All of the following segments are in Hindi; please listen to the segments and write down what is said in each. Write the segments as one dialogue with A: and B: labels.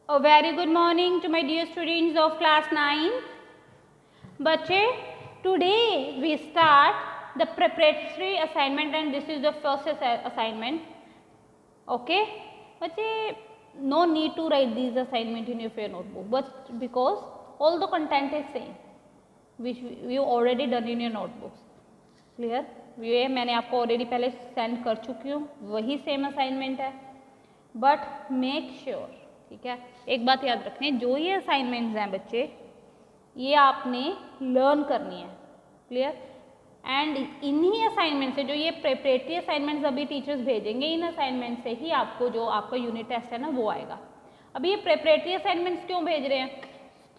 A: A very good morning to my dear students of class 9. बच्चे, today we start the preparatory assignment and this is the first assignment. Okay, बच्चे, no need to write these assignment in your notebook, but because all the content is same which you already done in your notebooks. Clear? ये मैंने आपको ऑलरेडी पहले सेंड कर चुकी हूँ, वही सेम असाइनमेंट है, बट मेक श्योर, ठीक है, एक बात याद रखें, जो ये असाइनमेंट्स हैं बच्चे, ये आपने लर्न करनी है. क्लियर? एंड इन्हीं असाइनमेंट से, जो ये प्रिपरेटरी असाइनमेंट्स अभी टीचर्स भेजेंगे, इन असाइनमेंट से ही आपको जो आपका यूनिट टेस्ट है ना वो आएगा. अभी ये प्रिपरेटरी असाइनमेंट्स क्यों भेज रहे हैं?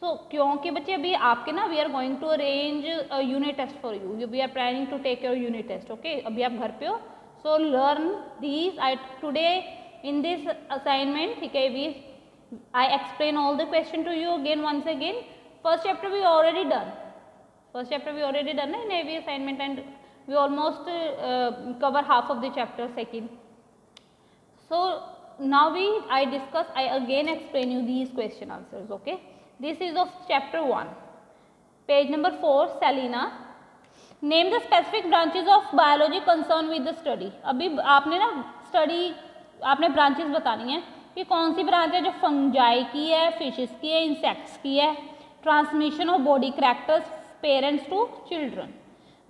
A: तो क्योंकि बच्चे अभी आपके ना we are going to arrange unit test for you, we are planning to take your unit test. Okay, अभी आप घर पे हो, so learn these. I today in this assignment, ठीक है, we I explain all the question to you again once again. First chapter we already done. In every assignment, and we almost cover half of the chapter second. So now I discuss. I again explain you these question answers. Okay. This is of chapter 1, page number 4. Selena, name the specific branches of biology concerned with the study. अभी आपने ना study, आपने branches बतानी है कि कौन सी ब्रांच है जो फंजाई की है, फिशेस की है, इंसेक्ट्स की है. Transmission of body characters parents to children.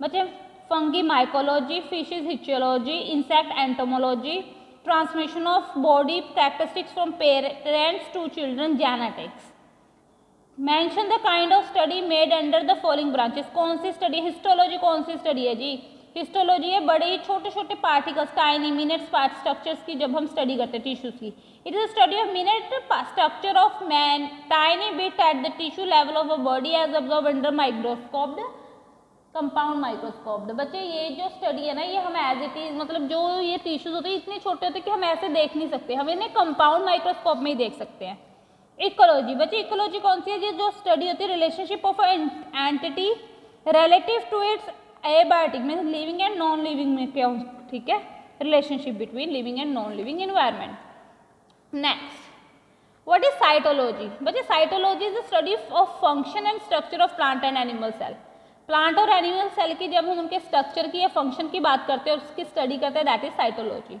A: बच्चे, fungi mycology, fishes histology, insect entomology, transmission of body characteristics from parents to children, genetics. Mention the kind of study made under the following branches. कौन सी स्टडी? हिस्टोलॉजी कौन सी स्टडी है जी? हिस्टोलॉजी है बड़े ही छोटे छोटे particles, tiny minutes part structures की जब हम स्टडी करते हैं टिश्यूज की. It is study of minute structure of man, tiny bit at the tissue level of a body as observe under microscope, compound microscope. बच्चे, ये जो स्टडी है ना, ये हम एज इट इज, मतलब जो ये टिश्यूज होते हैं इतने छोटे होते हैं कि हम ऐसे देख नहीं सकते, हम इन्हें कंपाउंड माइक्रोस्कोप में ही देख सकते हैं. इकोलॉजी. बच्चे, इकोलॉजी कौन सी है? जो स्टडी होती है relationship of entity relative to its abiotic में, लिविंग एंड नॉन लिविंग में क्या, ठीक है, relationship between living and non living environment. Next, what is cytology? बच्चे, cytology is the study of function and structure of plant and animal cell. Plant और एनिमल सेल की जब हम उनके स्ट्रक्चर की या फंक्शन की बात करते हैं और उसकी स्टडी करते हैं, that is cytology.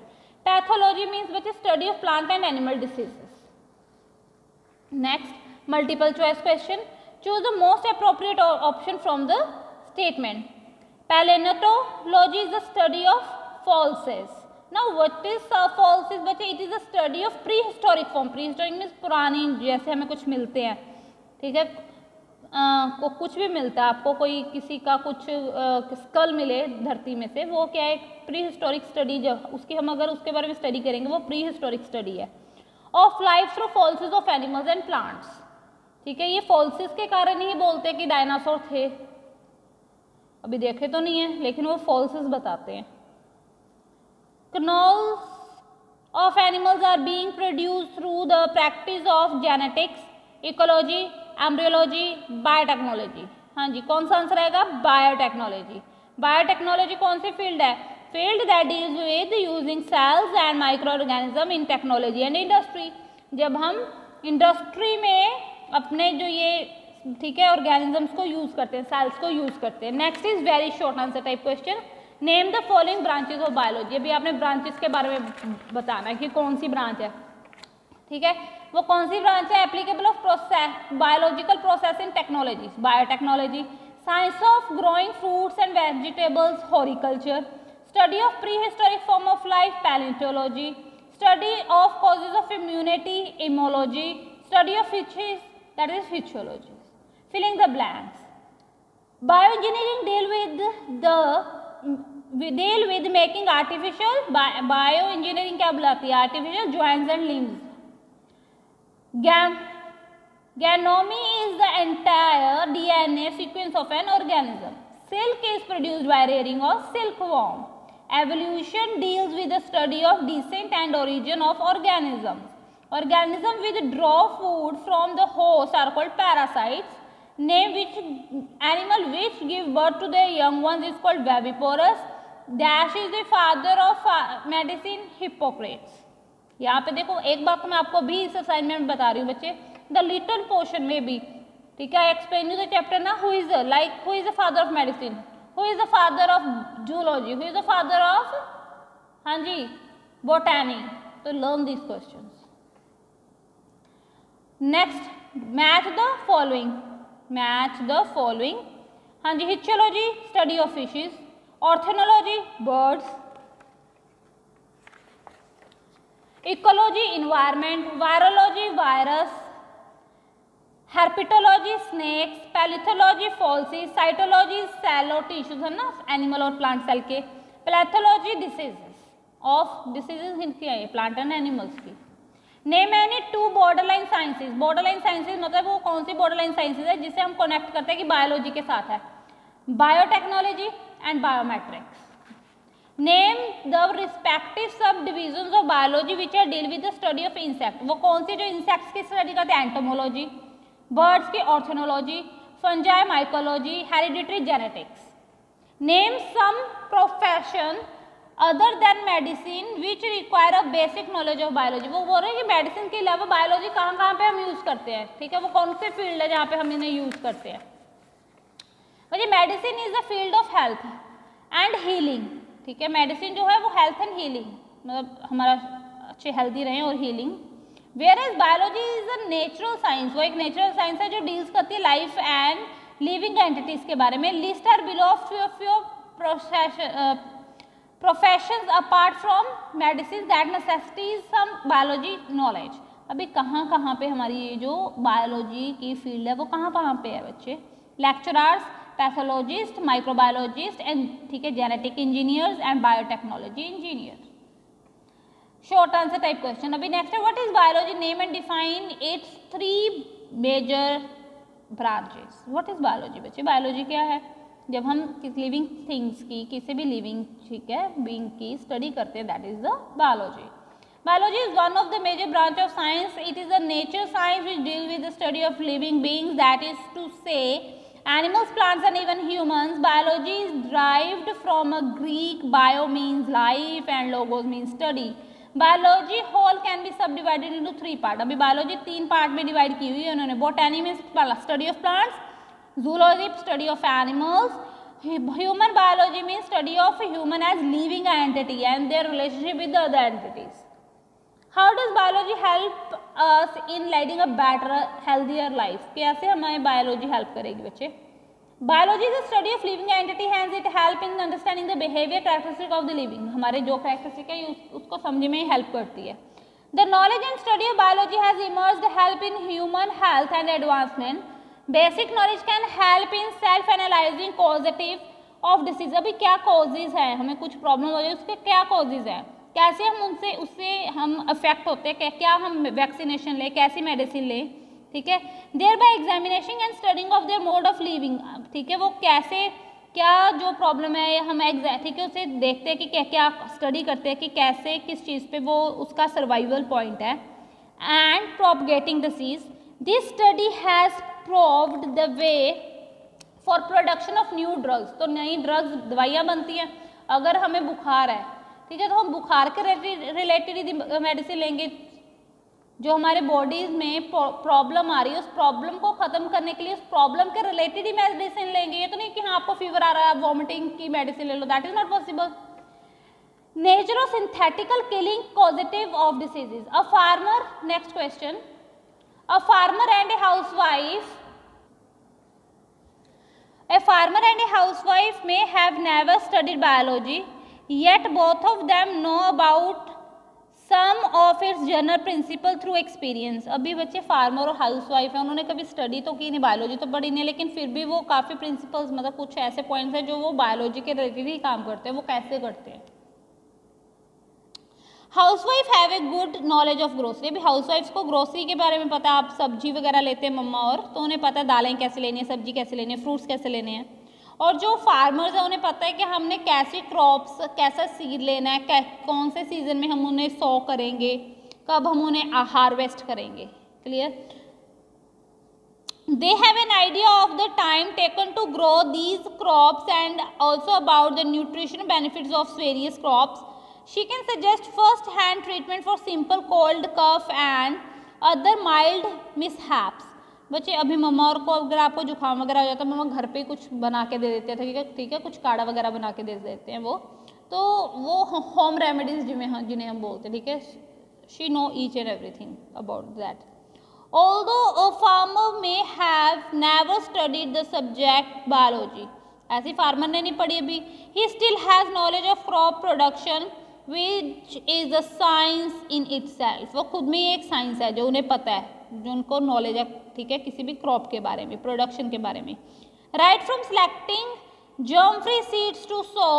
A: Pathology means बच्चे study of plant and animal diseases. Next, multiple choice question. Choose the most appropriate option from the statement. Paleontology is the study of fossils. Now what is fossils? बच्चे, it is the study of prehistoric form. Prehistoric means पुरानी, जैसे हमें कुछ मिलते हैं, ठीक है, को कुछ भी मिलता है आपको, कोई किसी का कुछ स्कल मिले धरती में से, वो क्या है, प्री हिस्टोरिक स्टडी. जो उसकी हम अगर उसके बारे में स्टडी करेंगे वो प्री हिस्टोरिक स्टडी है. Of life through fossils of animals and plants. ठीक है, ये फॉसिल्स के कारण ही बोलते हैं कि डायनासोर थे. अभी देखे तो नहीं है, लेकिन वो फॉसिल्स बताते हैं. Canals of animals are being produced through the practice of genetics, ecology, embryology, biotechnology. हाँ जी, कौन सा आंसर आएगा? बायोटेक्नोलॉजी. बायोटेक्नोलॉजी कौन सी फील्ड है? Field that deals with using cells and micro organism in technology and industry. जब हम इंडस्ट्री में अपने जो ये, ठीक है, ऑर्गेनिजम्स को यूज करते हैं, सेल्स को यूज करते हैं. Next is very short answer type question. Name the following branches of biology. अभी आपने ब्रांचेस के बारे में बताना है कि कौन सी ब्रांच है, ठीक है, वो कौन सी ब्रांच है. Applicable of process, biological process in technology, biotechnology. Science of growing fruits and vegetables, horticulture. Study of pre historic form of life, palaeontology. Study of causes of immunity, immunology. Study of fishes, that is physiology. Filling the blanks. Bioengineering deal with making artificial. Bioengineering क्या बुलाती है? Artificial joints and limbs. Genome is the entire DNA sequence of an organism. Silk is produced by rearing of silkworm. Evolution deals with the study of descent and origin of organisms. Organisms which draw food from the host are called parasites. Name which animal which give birth to their young ones is called Viviparous. Dash is the father of medicine, Hippocrates. यहाँ पे देखो एक बात तो मैं आपको भी इस असाइनमेंट में बता रही हूँ बच्चे, द लिटिल पोर्शन में भी, ठीक है, एक्सप्लेन यू द चैप्टर ना, who is the father of medicine, who is the father of zoology, who is the father of, हाँ जी, बोटैनी, तो learn this questions. Next, match the following, match the following, हाँ जी, histology study of fishes, ornithology birds, ecology environment, virology virus, herpetology snakes, paleontology fossils, cytology cells tissues है ना एनिमल और प्लांट सेल के, पैथोलॉजी डिसीजेस ऑफ डिसीजेस इनकी है प्लांट एंड एनिमल्स की। Name any two borderline sciences, borderline sciences मतलब वो कौन सी बॉर्डरलाइन साइंसेज है जिसे हम कनेक्ट करते हैं कि बायोलॉजी के साथ है, biotechnology and biometrics. Name the respective sub divisions of biology which are deal with the study of insect, वो कौन सी जो इंसेक्ट्स की स्टडी करते हैं, एंटोमोलॉजी, बर्ड्स की ornithology, fungi mycology, hereditary genetics. Name some profession other than medicine which require a basic knowledge of biology, वो बोल रहे हैं कि मेडिसिन के अलावा बायोलॉजी कहाँ कहाँ पे हम यूज करते हैं, ठीक है, वो कौन से फील्ड है जहाँ पे हम इन्हें यूज करते हैं। Medicine is the field of health and healing, ठीक है, मेडिसिन जो है वो हेल्थ एंड हीलिंग मतलब हमारा अच्छे हेल्दी रहें और healing. Whereas biology is a natural science, वो एक नेचुरल साइंस है जो डील्स करती है लाइफ एंड लिविंग एंटिटीज के बारे में। List are below of your professions apart from medicine that necessities some biology knowledge. अभी कहाँ कहाँ पे हमारी ये जो बायोलॉजी की फील्ड है वो कहाँ कहाँ पे है बच्चे, लेक्चरर्स, पैथोलॉजिस्ट, माइक्रोबायोलॉजिस्ट एंड ठीक है genetic engineers and biotechnology engineer. Short answer type question. अभी नेक्स्ट है what is biology, name and define its 3 major branches. What is biology बच्चे, बायोलॉजी क्या है, जब हम किसी लिविंग थिंग्स की किसी भी लिविंग ठीक है बीइंग की स्टडी करते हैं that is the biology. Biology is one of the major branch of science, it is a nature science which deal with the study of living beings that is to say animals, plants and even humans. Biology is derived from a Greek bio means life and logos means study. Biology whole can be subdivided into 3 parts. अभी biology 3 पार्ट में डिवाइड की हुई है उन्होंने। Botany means study of plants, zoology study of animals, human biology means study of human as living entity and their relationship with the other entities. How does biology help us in leading a better, healthier life? कैसे हमें बायोलॉजी हेल्प करेगी बच्चे? Biology is the study of living entity, hence it help in understanding the behaviour characteristic of the living. हमारे जो कैरेक्टरिस्टिक है उसको समझने में हेल्प करती है। The knowledge and study of biology has emerged help in human health and advancement. Basic knowledge can help in self analysing causative of disease. अभी क्या कॉजेज है, हमें कुछ प्रॉब्लम हो जाए उसके क्या कॉजेज है, कैसे हम उससे हम अफेक्ट होते हैं, क्या हम वैक्सीनेशन लें, कैसी मेडिसिन लें, ठीक है। There by examination and studying of their mode of living, ठीक है, वो कैसे क्या जो प्रॉब्लम है हम ठीक है उसे देखते हैं कि क्या क्या स्टडी करते हैं कि कैसे किस चीज़ पे वो उसका सर्वाइवल पॉइंट है। And propagating disease, this study has proved the way for production of new drugs. तो नई ड्रग्स दवाइयाँ बनती हैं। अगर हमें बुखार है ठीक है तो हम बुखार के रिलेटेड मेडिसिन लेंगे। जो हमारे बॉडीज में प्रॉब्लम आ रही है उस प्रॉब्लम को खत्म करने के लिए उस प्रॉब्लम के रिलेटेड ही मेडिसिन लेंगे। ये तो नहीं कि हाँ आपको फीवर आ रहा है आप वॉमिटिंग की मेडिसिन ले लो, that is not possible. Nature of synthetical killing causative of diseases. A farmer, next question, a farmer and a housewife, a farmer and a housewife may have never studied biology, yet both of them know about some of its general principle through experience। अभी बच्चे फार्मर और हाउसवाइफ है, उन्होंने कभी स्टडी तो की नहीं, बायोलॉजी तो पढ़ी नहीं, लेकिन फिर भी वो काफ़ी प्रिंसिपल्स मतलब कुछ ऐसे पॉइंट्स हैं जो वो बायोलॉजी के रिलेटेड ही काम करते हैं। वो कैसे करते हैं? Housewife have a good knowledge of grocery. अभी हाउसवाइफ्स को ग्रोसरी के बारे में पता है, आप सब्जी वगैरह लेते हैं मम्मा और तो उन्हें पता है दालें कैसे लेनी है, सब्जी कैसे लेनी है, फ्रूट्स कैसे लेने हैं। और जो फार्मर्स हैं उन्हें पता है कि हमने कैसी क्रॉप्स कैसा सीड लेना है, कौन से सीजन में हम उन्हें सो करेंगे, कब हम उन्हें हार्वेस्ट करेंगे। Clear? They have an idea of the time taken to grow these crops and also about the nutrition benefits of various crops. She can suggest first-hand treatment for simple cold, cough and other mild mishaps. बच्चे अभी मम्मा और को अगर आपको जुकाम वगैरह हो जाता है, मम्मा घर पे कुछ बना के दे देते हैं, ठीक है, कुछ काढ़ा वगैरह बना के दे देते हैं वो, तो वो होम रेमेडीज जिन्हें हम बोलते हैं, ठीक है. She know each and everything about that. Although a farmer may have never studied the subject biology, ऐसी फार्मर ने नहीं पढ़ी अभी, he still has knowledge of crop production which is a science in itself. वो खुद में ही एक साइंस है जो उन्हें पता है, जो उनको नॉलेज है, ठीक है, किसी भी क्रॉप के बारे में, प्रोडक्शन के बारे में. Right from selecting germ-free seeds to sow,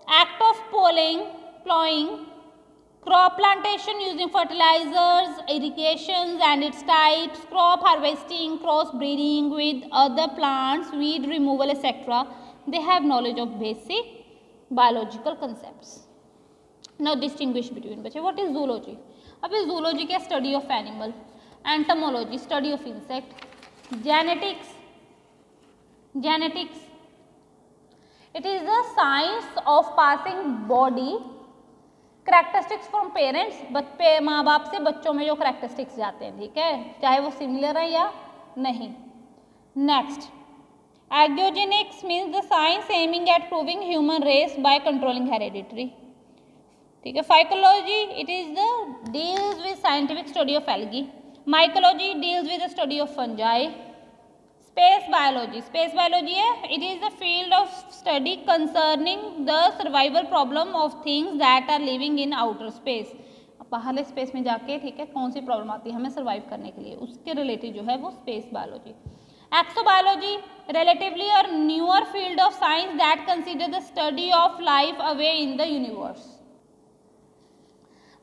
A: act of plowing, crop plantation using fertilizers, irrigations and its types, crop harvesting, cross breeding with other plants, weed removal, etc. They have knowledge of basic biological concepts. Now distinguish between बच्चे what is zoology. अभी zoology क्या study of animal, entomology study of insect, genetics it is the science of passing body characteristics from parents, माँ बाप से बच्चों में जो करेक्टरिस्टिक्स जाते हैं, ठीक है, चाहे वो सिमिलर है या नहीं. Next eugenics means the science aiming at proving human race by controlling hereditary, ठीक है. Phycology it is the deals with scientific study of algae. Mycology deals with the study of fungi. Space biology है, it is the field of study concerning the survival problem of things that are living in outer space. बाहरले स्पेस में जाके, ठीक है, कौन सी प्रॉब्लम आती है हमें सर्वाइव करने के लिए, उसके रिलेटेड जो है वो स्पेस बायोलॉजी. एक्सोबायोलॉजी रिलेटिवली और newer field of science that consider the study of life away in the universe.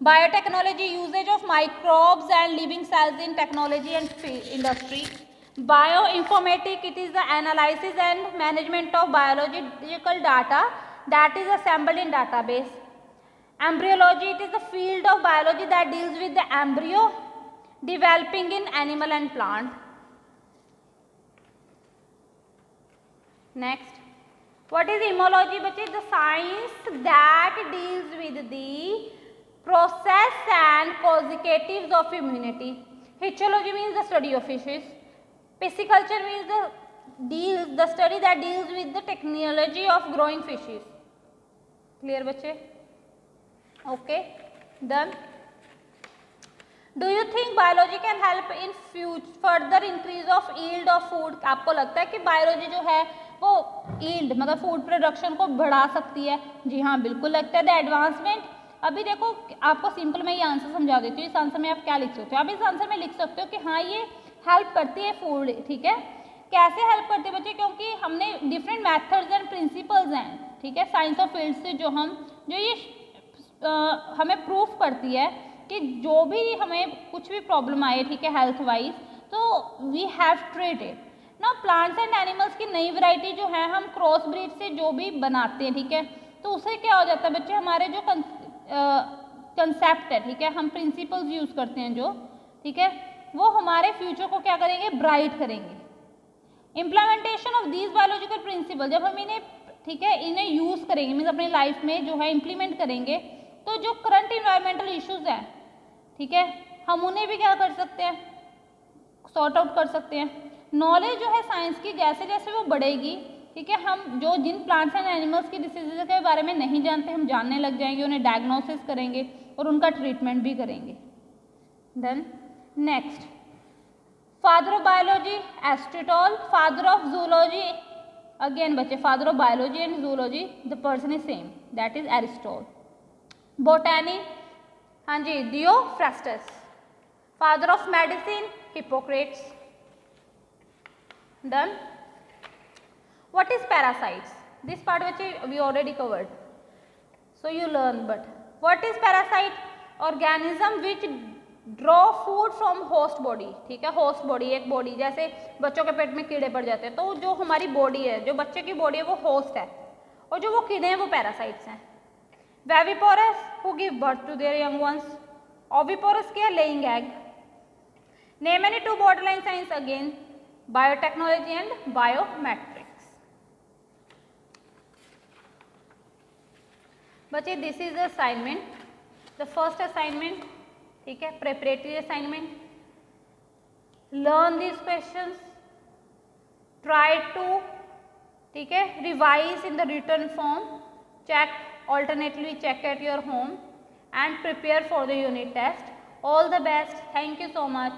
A: Biotechnology uses of microbes and living cells in technology and industry. Bioinformatics it is the analysis and management of biological data that is assembled in database. Embryology it is the field of biology that deals with the embryo developing in animal and plant. Next, what is immunology बच्चे? The science that deals with the process and causatives of immunity. Histology means the study of fishes. Pisciculture means the study that deals with the technology of growing fishes. Clear बच्चे? Okay, done. Do you think biology can help in further increase of yield of food? आपको लगता है कि बायोलॉजी जो है वो yield मतलब फूड प्रोडक्शन को बढ़ा सकती है? जी हाँ, बिल्कुल लगता है. द एडवांसमेंट, अभी देखो आपको सिंपल मैं ये आंसर समझा देती हूँ. इस आंसर में आप क्या लिख सकते हो? आप इस आंसर में लिख सकते हो कि हाँ ये हेल्प करती है फूड, ठीक है. कैसे हेल्प करती है बच्चे? क्योंकि हमने डिफरेंट मेथड्स एंड प्रिंसिपल्स हैं, ठीक है, साइंस ऑफ फील्ड से जो ये हमें प्रूफ करती है कि जो भी हमें कुछ भी प्रॉब्लम आए, ठीक है, हेल्थ वाइज, तो वी हैव ट्रीटेड. ना प्लांट्स एंड एनिमल्स की नई वैरायटी जो है हम क्रॉस ब्रीड से जो भी बनाते हैं, ठीक है, तो उससे क्या हो जाता है बच्चे, हमारे जो कंसेप्ट है, ठीक है, हम प्रिंसिपल्स यूज करते हैं जो, ठीक है, वो हमारे फ्यूचर को क्या करेंगे, ब्राइट करेंगे. Implementation of these biological principle, जब हम इन्हें, ठीक है, इन्हें यूज करेंगे, मीन्स अपनी लाइफ में जो है इम्प्लीमेंट करेंगे, तो जो करंट इन्वायरमेंटल इश्यूज हैं, ठीक है, हम उन्हें भी क्या कर सकते हैं, सॉर्ट आउट कर सकते हैं. नॉलेज जो है साइंस की जैसे जैसे वो बढ़ेगी, ठीक है, हम जो जिन प्लांट्स एंड एनिमल्स की डिसीजेज के बारे में नहीं जानते हम जानने लग जाएंगे, उन्हें डायग्नोसिस करेंगे और उनका ट्रीटमेंट भी करेंगे. Then next, father of biology Aristotle. Father of zoology, again बच्चे father of biology and zoology the person is same, that is Aristotle. Botany, हाँ जी, Theophrastus. Father of medicine Hippocrates. Done. What is parasites? This part which we already covered, so you learn. But what is parasite? Organism which draw food from host body, ठीक है, host body एक body, जैसे बच्चों के पेट में कीड़े पड़ जाते हैं, तो जो हमारी body है, जो बच्चे की body है वो host है, और जो वो कीड़े हैं वो parasites हैं. Viviparous who give birth to their young ones. Oviparous क्या, laying egg. Name any two borderline science again, biotechnology and biometrics. बच्चे this is assignment, the first assignment, ठीक है, preparatory assignment. Learn this questions, try to, ठीक है, revise in the written form, check alternately check at your home and prepare for the unit test. All the best. Thank you so much.